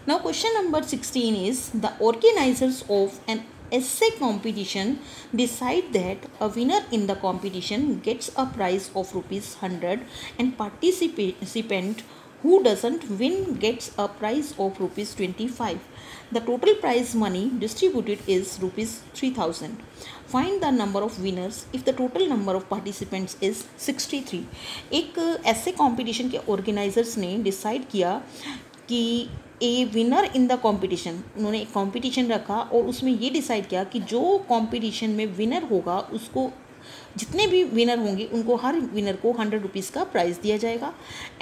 Now question number 16 is the organizers of an essay competition decide that a winner in the competition gets a prize of rupees 100 and participant who doesn't win gets a prize of rupees 25. The total prize money distributed is rupees 3000. Find the number of winners if the total number of participants is 63. एक ऐसे competition के organisers ने decide किया कि ए winner in the competition, उन्होंने एक competition रखा और उसमें ये डिसाइड किया कि जो कंपटीशन में विनर होगा उसको, जितने भी विनर होंगे उनको हर विनर को 100 रुपीज़ का प्राइज़ दिया जाएगा।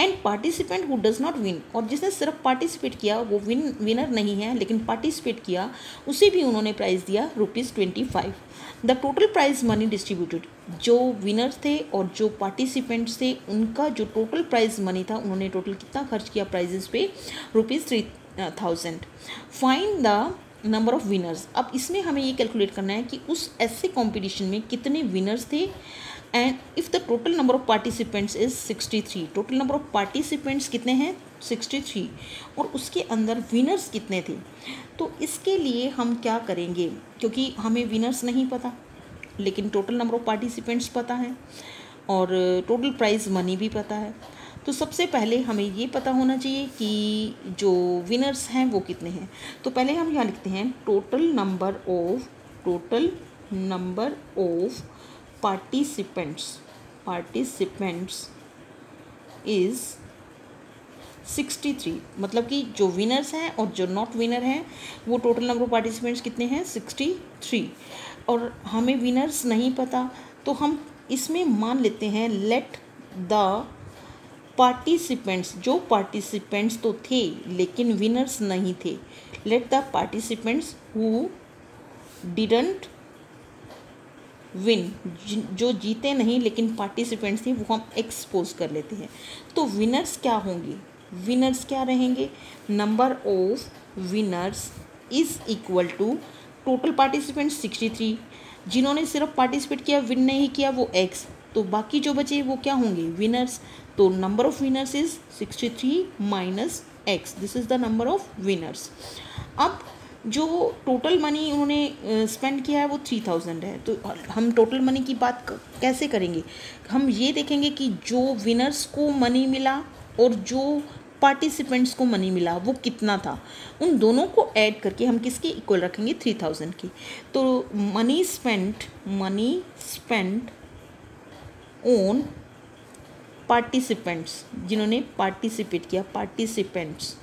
And participant who does not win, और जिसने सिर्फ पार्टिसिपेट किया वो विनर नहीं है लेकिन पार्टिसिपेट किया, उसे भी उन्होंने प्राइज़ दिया rupees 25। The total prize money distributed, जो विनर्स थे और जो पार्टिसिपेंट्स थे उनका जो टोटल प्राइज मनी था, उन्होंने टोटल कितना खर्च किया प्राइजेस पे, rupees 3000। Find the number of winners. अब इसमें हमें ये कैलकुलेट करना है कि उस ऐसे कंपटीशन में कितने विनर्स थे। And if the total number of participants is 63, total number of participants कितने हैं 63, और उसके अंदर विनर्स कितने थे। तो इसके लिए हम क्या करेंगे, क्योंकि हमें विनर्स नहीं पता लेकिन टोटल नंबर ऑफ पार्टिसिपेंट्स पता है और टोटल प्राइज़ मनी भी पता है। तो सबसे पहले हमें ये पता होना चाहिए कि जो विनर्स हैं वो कितने हैं। तो पहले हम यहाँ लिखते हैं total number of participants is 63। मतलब कि जो विनर्स हैं और जो नॉट विनर हैं वो टोटल नंबर ऑफ पार्टिसिपेंट्स कितने हैं 63, और हमें विनर्स नहीं पता तो हम इसमें मान लेते हैं लेट द पार्टिसिपेंट्स, जो पार्टिसिपेंट्स तो थे लेकिन विनर्स नहीं थे, let the participants who didn't win, जो जीते नहीं लेकिन पार्टिसिपेंट्स थे वो हम एक्सपोज कर लेते हैं। तो विनर्स क्या होंगे, विनर्स क्या रहेंगे, number of winners is equal to total participants 63, जिन्होंने सिर्फ पार्टिसिपेट किया विन नहीं किया वो x, तो बाकी जो बचे वो क्या होंगे विनर्स। तो number of winners is 63 minus x, this is the number of winners. अब जो टोटल मनी उन्होंने स्पेंड किया है वो 3000 है। तो हम टोटल मनी की बात कैसे करेंगे, हम ये देखेंगे कि जो विनर्स को मनी मिला और जो पार्टिसिपेंट्स को मनी मिला वो कितना था, उन दोनों को ऐड करके हम किसके इक्वल रखेंगे 3000 की। तो मनी स्पेंट ऑन पार्टिसिपेंट्स, जिन्होंने पार्टिसिपेट किया, पार्टिसिपेंट्स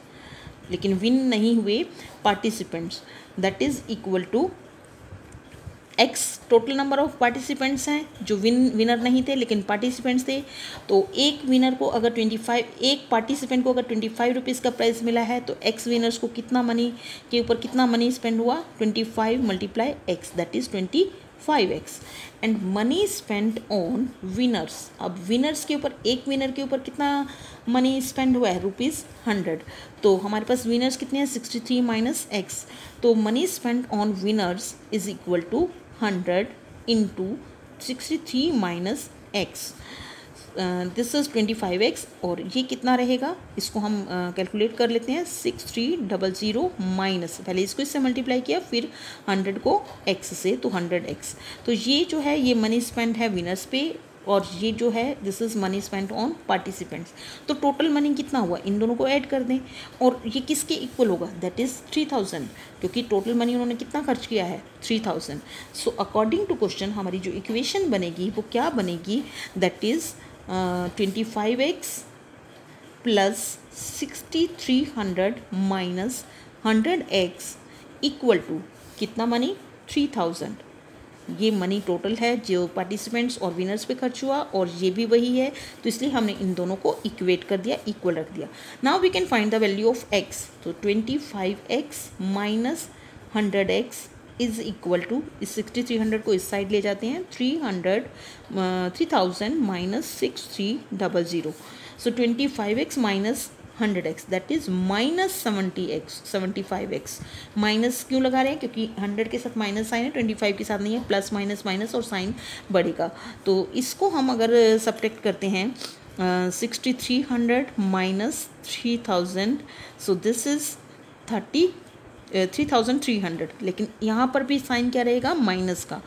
लेकिन विन नहीं हुए participants, that is equal to x, total number of participants हैं जो विनर नहीं थे लेकिन पार्टिसिपेंट्स थे। तो एक विनर को अगर 25, एक पार्टिसिपेंट को अगर 25 रुपीज़ का प्राइस मिला है तो x विनर्स को कितना मनी के ऊपर कितना मनी स्पेंड हुआ 25 multiply x, that is 25x। And money spend on winners, अब विनर्स के ऊपर, एक विनर के ऊपर कितना मनी स्पेंड हुआ है रुपीज़ 100। तो हमारे पास विनर्स कितने हैं 63 माइनस x, तो money spend on winners is equal to 100 into 63 minus x, this is 25x, और ये कितना रहेगा इसको हम कैलकुलेट कर लेते हैं 6300 माइनस, पहले इसको इससे मल्टीप्लाई किया फिर 100 को x से, तो 100x। तो ये जो है ये मनी स्पेंड है विनर्स पे और ये जो है this is money spend on participants. तो टोटल मनी कितना हुआ, इन दोनों को ऐड कर दें और ये किसके इक्वल होगा, दैट इज़ 3000, क्योंकि टोटल मनी उन्होंने कितना खर्च किया है 3000। सो अकॉर्डिंग टू क्वेश्चन हमारी जो इक्वेशन बनेगी वो क्या बनेगी, that is 25x plus 6300 minus 100x equal to कितना मनी 3000। ये मनी टोटल है जो पार्टिसिपेंट्स और विनर्स पे खर्च हुआ और ये भी वही है, तो इसलिए हमने इन दोनों को इक्वेट कर दिया, इक्वल रख दिया। Now we can find the value of x, तो 25x minus 100x is equal to, इस 6300 को इस साइड ले जाते हैं, 3000 minus 6300, so 25x minus 100x that is minus 75x। Minus क्यों लगा रहे हैं, क्योंकि 100 के साथ माइनस साइन है, 25 के साथ नहीं है, प्लस माइनस माइनस और साइन बढ़ेगा। तो इसको हम अगर सब्ट्रैक्ट करते हैं 6300 माइनस 3000, सो दिस इज़ 3,300, लेकिन यहाँ पर भी साइन क्या रहेगा, माइनस का।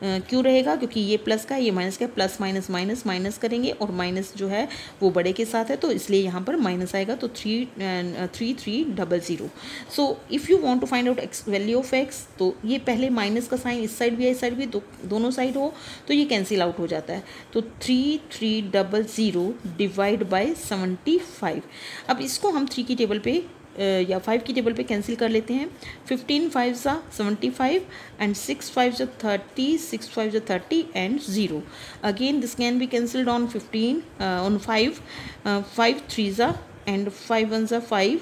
क्यों रहेगा, क्योंकि ये प्लस का है, ये माइनस का है, प्लस माइनस माइनस माइनस करेंगे और माइनस जो है वो बड़े के साथ है, तो इसलिए यहाँ पर माइनस आएगा, तो 3300। So if you want to find out X value of X, तो ये पहले माइनस का साइन इस साइड भी है, इस साइड भी, दोनों साइड हो तो ये कैंसिल आउट हो जाता है। तो 3300 डिवाइड बाई 75। अब इसको हम 3 की टेबल पे या 5 की टेबल पे कैंसिल कर लेते हैं। 15 5 सा 75 एंड 6 5 जो 30, 6 5 जो 30 and 0। Again this can be cancelled on 15 on 5, 5 3 सा एंड 5 1 सा 5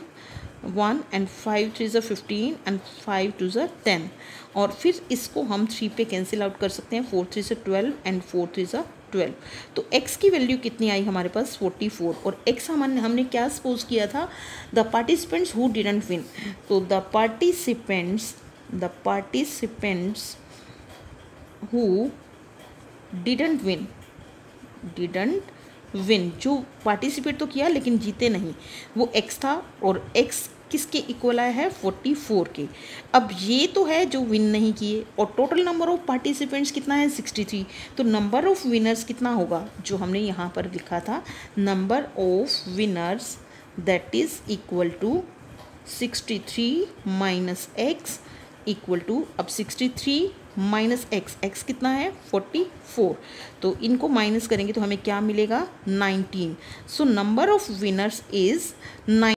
1 एंड 5 3 सा 15 एंड 5 2 सा 10। और फिर इसको हम 3 पे कैंसिल आउट कर सकते हैं, 4 3 से 12 एंड 4 3 सा 12। तो x की वैल्यू कितनी आई हमारे पास, 44। और x हमने क्या सपोज किया था, the participants who didn't win. तो the participants who didn't win, जो पार्टिसिपेट तो किया लेकिन जीते नहीं, वो x था। और x किसके इक्वल आया है, 44 के। अब ये तो है जो विन नहीं किए, और टोटल नंबर ऑफ पार्टिसिपेंट्स कितना है, 63। तो नंबर ऑफ विनर्स कितना होगा, जो हमने यहाँ पर लिखा था, number of winners that is equal to 63 minus X equal to, अब 63 माइनस एक्स कितना है, 44। तो इनको माइनस करेंगे तो हमें क्या मिलेगा, 19। So number of winners is 9।